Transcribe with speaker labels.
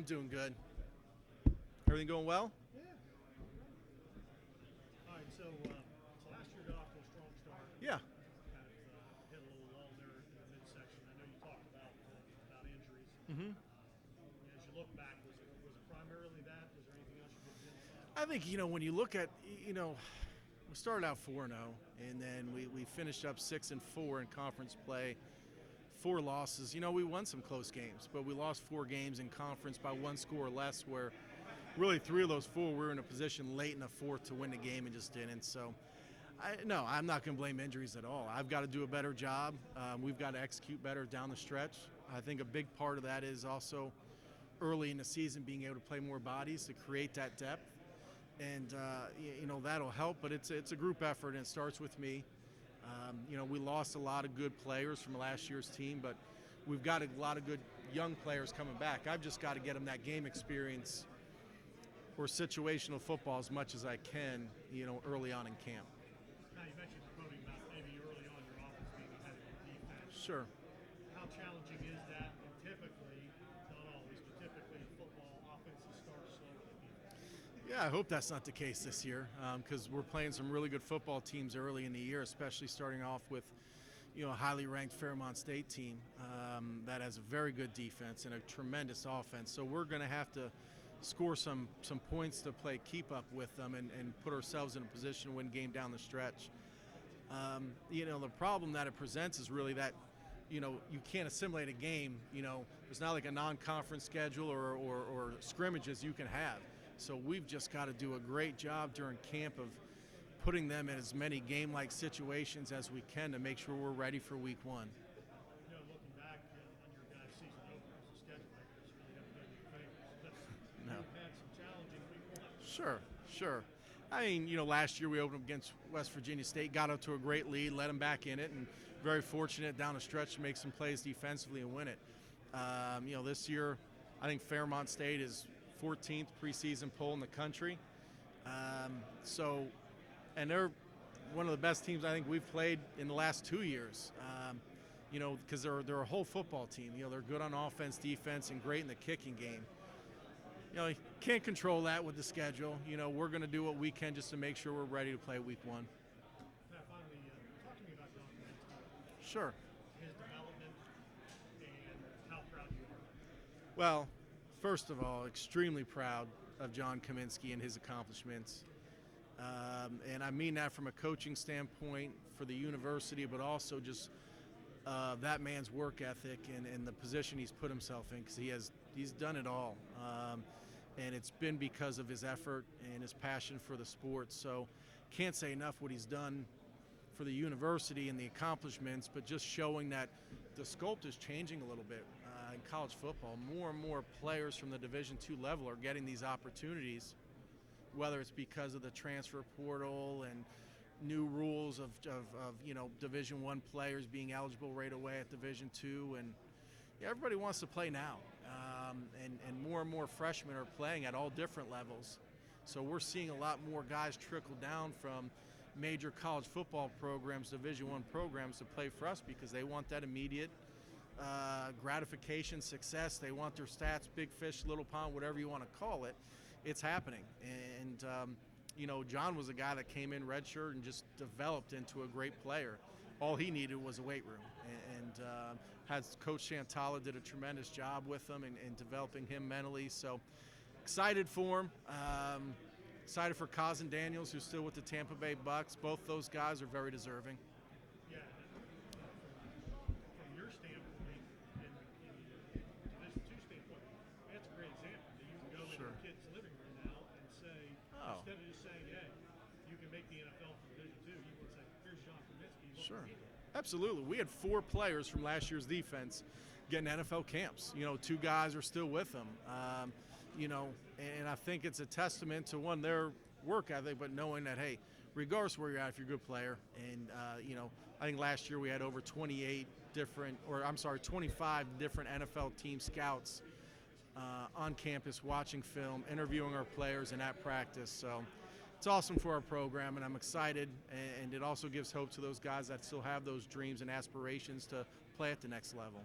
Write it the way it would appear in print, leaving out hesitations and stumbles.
Speaker 1: I'm doing good. Everything going well?
Speaker 2: Yeah. All right. So last year got off to a strong start.
Speaker 1: Yeah.
Speaker 2: Kind of hit a little lull there in the midsection. I know you talked about injuries.
Speaker 1: hmm
Speaker 2: As you look back, was it primarily that? Was there anything else you did identify?
Speaker 1: I think, when you look at, we started out 4-0, and then we finished up 6-4 in conference play. 4 losses. We won some close games, but we lost 4 games in conference by 1 score or less, where really 3 of those 4 we were in a position late in the fourth to win the game and just didn't. So, no, I'm not going to blame injuries at all. I've got to do a better job. We've got to execute better down the stretch. I think a big part of that is also early in the season being able to play more bodies to create that depth. And, that'll help, but it's a group effort, and it starts with me. We lost a lot of good players from last year's team, but we've got a lot of good young players coming back. I've just got to get them that game experience or situational football as much as I can, early on in camp.
Speaker 2: Now you mentioned quoting about maybe early on your offense being ahead of your defense.
Speaker 1: Sure.
Speaker 2: How challenging is that? And typically, not always, but typically in football, offenses start slow with the defense.
Speaker 1: Yeah, I hope that's not the case this year, because we're playing some really good football teams early in the year, especially starting off with, a highly ranked Fairmont State team that has a very good defense and a tremendous offense. So we're going to have to score some points to play keep up with them and put ourselves in a position to win game down the stretch. The problem that it presents is really that, you can't assimilate a game. There's not like a non-conference schedule or scrimmages you can have. So we've just got to do a great job during camp of putting them in as many game-like situations as we can to make sure we're ready for week 1.
Speaker 2: Looking back on your guys' season openers, the schedule makers really haven't done you favors.
Speaker 1: No.
Speaker 2: You've had some challenging week 1.
Speaker 1: Sure. I mean, last year we opened up against West Virginia State, got up to a great lead, led them back in it, and very fortunate down the stretch to make some plays defensively and win it. This year, I think Fairmont State is 14th preseason poll in the country. And they're one of the best teams I think we've played in the last 2 years. Because they're a whole football team. They're good on offense, defense, and great in the kicking game. You can't control that with the schedule. We're going to do what we can just to make sure we're ready to play week 1.
Speaker 2: Now, finally, talk to me about John Kaminsky,
Speaker 1: Sure.
Speaker 2: his development, and how proud you are.
Speaker 1: Well, first of all, extremely proud of John Kaminsky and his accomplishments. And I mean that from a coaching standpoint for the university, but also just that man's work ethic and the position he's put himself in, because he's done it all. And it's been because of his effort and his passion for the sport. So can't say enough what he's done for the university and the accomplishments, but just showing that the scope is changing a little bit in college football. More and more players from the Division II level are getting these opportunities, whether it's because of the transfer portal and new rules of Division I players being eligible right away at Division II, and everybody wants to play now, and more freshmen are playing at all different levels. So we're seeing a lot more guys trickle down from major college football programs, Division I programs, to play for us because they want that immediate gratification, success. They want their stats, big fish, little pond, whatever you want to call it. It's happening. And John was a guy that came in redshirt and just developed into a great player. All he needed was a weight room, and Coach Shantala did a tremendous job with him and developing him mentally. So excited for him. Excited for Cousin Daniels, who's still with the Tampa Bay Bucks. Both those guys are very deserving.
Speaker 2: Yeah. From your standpoint, and Division II standpoint, that's a great example. You can go in your kid's living room now and say, instead of just saying, hey, you can make the NFL for Division II, you can say, here's John Kaminsky.
Speaker 1: Sure. Absolutely. We had 4 players from last year's defense getting NFL camps. 2 guys are still with them. And I think it's a testament to, one, their work ethic, but knowing that, hey, regardless where you're at, if you're a good player, and, I think last year we had over 25 different NFL team scouts on campus watching film, interviewing our players, and at practice. So it's awesome for our program, and I'm excited, and it also gives hope to those guys that still have those dreams and aspirations to play at the next level.